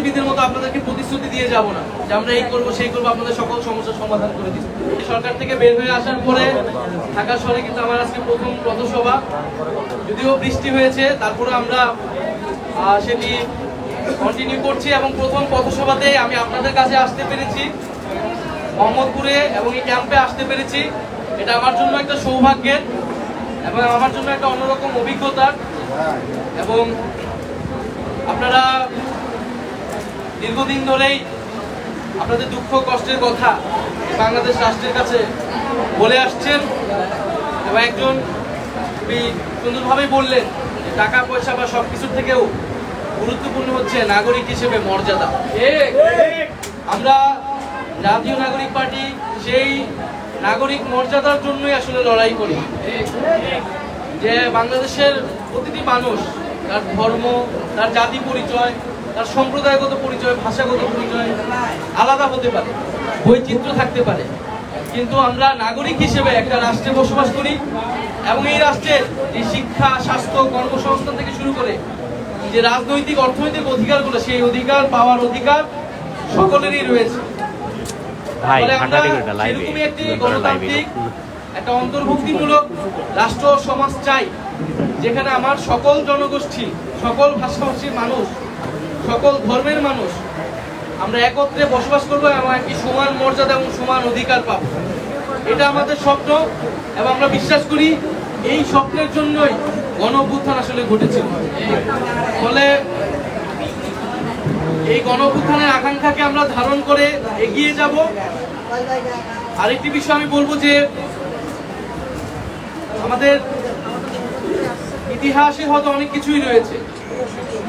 রাজনীতিবিদের মতো আপনাদেরকে প্রতিশ্রুতি দিয়ে যাব না যে আমরা এই করব সেই করব, আপনাদের সকল সমস্যার সমাধান করে দিব। সরকার থেকে বের হয়ে আসার পরে ঢাকা শহরে কিন্তু আমার আজকে প্রথম পথসভা, যদিও বৃষ্টি হয়েছে তারপরে আমরা সেটি কন্টিনিউ করছি এবং প্রথম পথসভাতে আমি আপনাদের কাছে আসতে পেরেছি, মোহাম্মদপুরে এবং এই ক্যাম্পে আসতে পেরেছি। এটা আমার জন্য একটা সৌভাগ্যের এবং আমার জন্য একটা অন্যরকম অভিজ্ঞতা। এবং আপনারা দীর্ঘদিন ধরেই আপনাদের দুঃখ কষ্টের কথা বাংলাদেশ রাষ্ট্রের কাছে বলে আসছেন এবং একজন খুবই সুন্দরভাবেই বললেন যে টাকা পয়সা বা সব কিছুর থেকেও গুরুত্বপূর্ণ হচ্ছে নাগরিক হিসেবে মর্যাদা। আমরা জাতীয় নাগরিক পার্টি সেই নাগরিক মর্যাদার জন্যই আসলে লড়াই করি, যে বাংলাদেশের প্রতিটি মানুষ তার ধর্ম, তার জাতি পরিচয়, তার সম্প্রদায়গত পরিচয়, ভাষাগত পরিচয় আলাদা হতে পারে, বৈচিত্র্য থাকতে পারে, কিন্তু আমরা নাগরিক হিসেবে একটা রাষ্ট্রে বসবাস করি এবং এই রাষ্ট্রের যে শিক্ষা, স্বাস্থ্য, কর্মসংস্থান থেকে শুরু করে যে রাজনৈতিক অর্থনৈতিক অধিকারগুলো, সেই অধিকার পাওয়ার অধিকার সকলেরই রয়েছে। সেরকমই একটি গণতান্ত্রিক একটা অন্তর্ভুক্তিমূলক রাষ্ট্র সমাজ চাই, যেখানে আমার সকল জনগোষ্ঠী, সকল ভাষাভাষীর মানুষ, সকল ধর্মের মানুষ আমরা একত্রে বসবাস করবো এবং একটি সমান মর্যাদা এবং সমান অধিকার পাব। এটা আমাদের স্বপ্ন এবং আমরা বিশ্বাস করি এই স্বপ্নের জন্যই গণ-অভ্যুত্থান আসলে ঘটেছিল। ফলে এই গণ-অভ্যুত্থানের আকাঙ্ক্ষাকে আমরা ধারণ করে এগিয়ে যাব। আরেকটি বিষয় আমি বলবো যে আমাদের ইতিহাসে হয়তো অনেক কিছুই রয়েছে,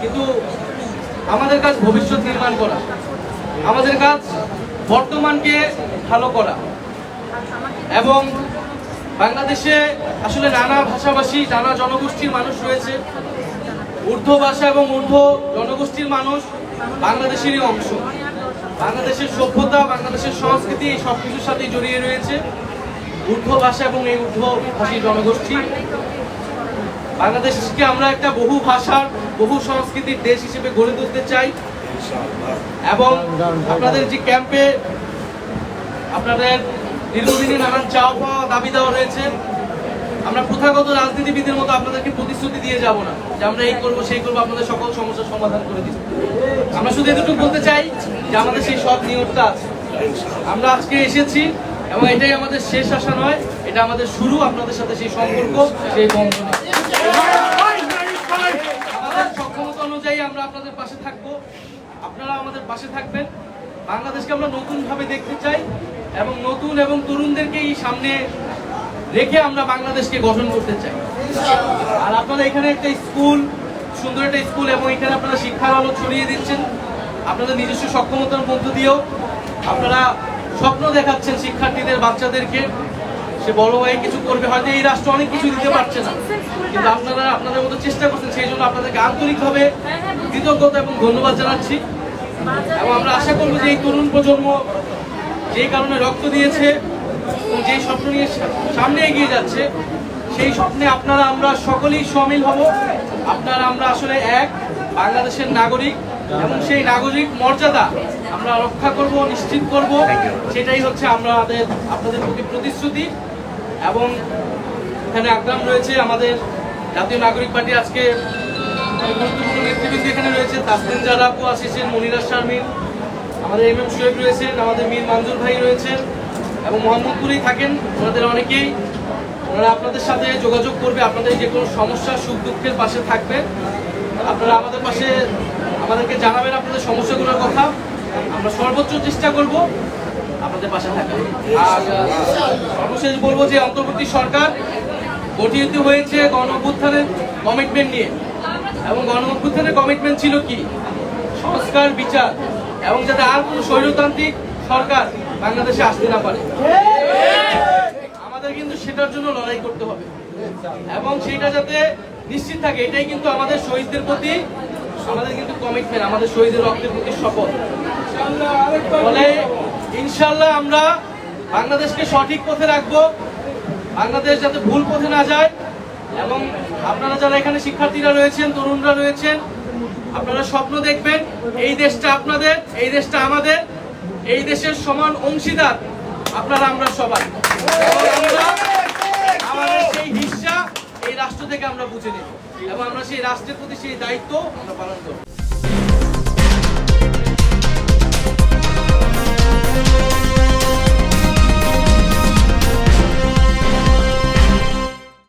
কিন্তু আমাদের কাজ ভবিষ্যৎ নির্মাণ করা, আমাদের কাজ বর্তমানকে ভালো করা। এবং বাংলাদেশে আসলে নানা ভাষাভাষী, নানা জনগোষ্ঠীর মানুষ রয়েছে। ঊর্ধ্ব ভাষা এবং ঊর্ধ্ব জনগোষ্ঠীর মানুষ বাংলাদেশেরই অংশ। বাংলাদেশের সভ্যতা, বাংলাদেশের সংস্কৃতি এই সব কিছুর সাথেই জড়িয়ে রয়েছে ঊর্ধ্ব ভাষা এবং এই ঊর্ধ্ব ভাষী জনগোষ্ঠী। বাংলাদেশকে আমরা একটা বহু ভাষার, বহু সংস্কৃতির দেশ হিসেবে গড়ে তুলতে চাই। এবং আপনাদের যে ক্যাম্পে আপনাদের দীর্ঘদিনে নানান চাওয়া পাওয়া, দাবি দেওয়া রয়েছে, আমরা প্রথাগত রাজনীতিবিদের মতো আপনাদেরকে প্রতিশ্রুতি দিয়ে যাব না যে আমরা এই করব সেই করব, আপনাদের সকল সমস্যার সমাধান করে দিব। আমরা শুধু এতটুকু বলতে চাই যে আমাদের সেই সব নিয়তটা আছে। আমরা আজকে এসেছি এবং এটাই আমাদের শেষ আশা নয়, এটা আমাদের শুরু। আপনাদের সাথে সেই সম্পর্ক, সেই বন্ধন, আমাদের সক্ষমতা অনুযায়ী আমরা আপনাদের পাশে থাকবো, আপনারা আমাদের পাশে থাকবেন। বাংলাদেশকে আমরা নতুন ভাবে দেখতে চাই এবং নতুন এবং তরুণদেরকেই সামনে রেখে আমরা বাংলাদেশকে গঠন করতে চাই। আর আপনারা এখানে একটা স্কুল, সুন্দর একটা স্কুল, এবং এখানে আপনারা শিক্ষার আলো ছড়িয়ে দিচ্ছেন আপনাদের নিজস্ব সক্ষমতার মধ্য দিয়েও। আপনারা স্বপ্ন দেখাচ্ছেন শিক্ষার্থীদের, বাচ্চাদেরকে, সে বড় হয়ে কিছু করবে। হয়তো এই রাষ্ট্র অনেক কিছু দিতে পারছে না, কিন্তু আপনারা আপনাদের মতো চেষ্টা করছেন, সেই জন্য আপনাদেরকে আন্তরিকভাবে কৃতজ্ঞতা এবং ধন্যবাদ জানাচ্ছি। এবং আমরা আশা করবো যে এই তরুণ প্রজন্ম যেই কারণে রক্ত দিয়েছে এবং যেই স্বপ্ন নিয়ে সামনে এগিয়ে যাচ্ছে, সেই স্বপ্নে আপনারা আমরা সকলেই শামিল হব। আপনারা আমরা আসলে এক বাংলাদেশের নাগরিক এবং সেই নাগরিক মর্যাদা আমরা রক্ষা করব, নিশ্চিত করব। সেটাই হচ্ছে আপনাদের প্রতি প্রতিশ্রুতি। এবং এখানে আকরাম রয়েছে, আমাদের জাতীয় নাগরিক পার্টি আজকে গুরুত্বপূর্ণ নেতৃবৃন্দ এখানে রয়েছে, তাসলিম জারা আপু আসিছেন, মনিরা শারমিন, আমাদের এম শোয়েব রয়েছেন, আমাদের মীর মঞ্জুর ভাই রয়েছেন এবং মোহাম্মদপুরেই থাকেন। ওনাদের অনেকেই, ওনারা আপনাদের সাথে যোগাযোগ করবে, আপনাদের যে কোনো সমস্যা, সুখ দুঃখের পাশে থাকবে। আপনারা আমাদের পাশে, আমাদেরকে জানাবেন আপনাদের সমস্যাগুলোর কথা, আমরা সর্বোচ্চ চেষ্টা করব আপনাদের পাশে থাকার। আর সর্বশেষ বলবো যে অন্তর্বর্তী সরকার গঠিত হয়েছে গণ-অভ্যুত্থানের কমিটমেন্ট নিয়ে, এবং গণ-অভ্যুত্থানের কমিটমেন্ট ছিল কি? সংস্কার, বিচার, এবং যাতে আর কোনো স্বৈরতান্ত্রিক সরকার বাংলাদেশে আসতে না পারে। আমাদের কিন্তু সেটার জন্য লড়াই করতে হবে এবং সেটা যাতে নিশ্চিত থাকে, এটাই কিন্তু আমাদের শহীদদের প্রতি আমাদের কিন্তু কমিটমেন্ট, আমাদের শহীদের রক্তের প্রতি শপথ। ফলে ইনশাল্লাহ আমরা বাংলাদেশকে সঠিক পথে রাখবো, বাংলাদেশ যাতে ভুল পথে না যায়। এবং আপনারা যারা এখানে শিক্ষার্থীরা রয়েছেন, তরুণরা রয়েছেন, আপনারা স্বপ্ন দেখবেন এই দেশটা আপনাদের, এই দেশটা আমাদের, এই দেশের সমান অংশীদার আপনারা আমরা সবাই। এবং আমরা আমাদের সেই হিস্সা এই রাষ্ট্র থেকে আমরা বুঝে নেব এবং আমরা সেই রাষ্ট্রের প্রতি সেই দায়িত্ব আমরা পালন করব।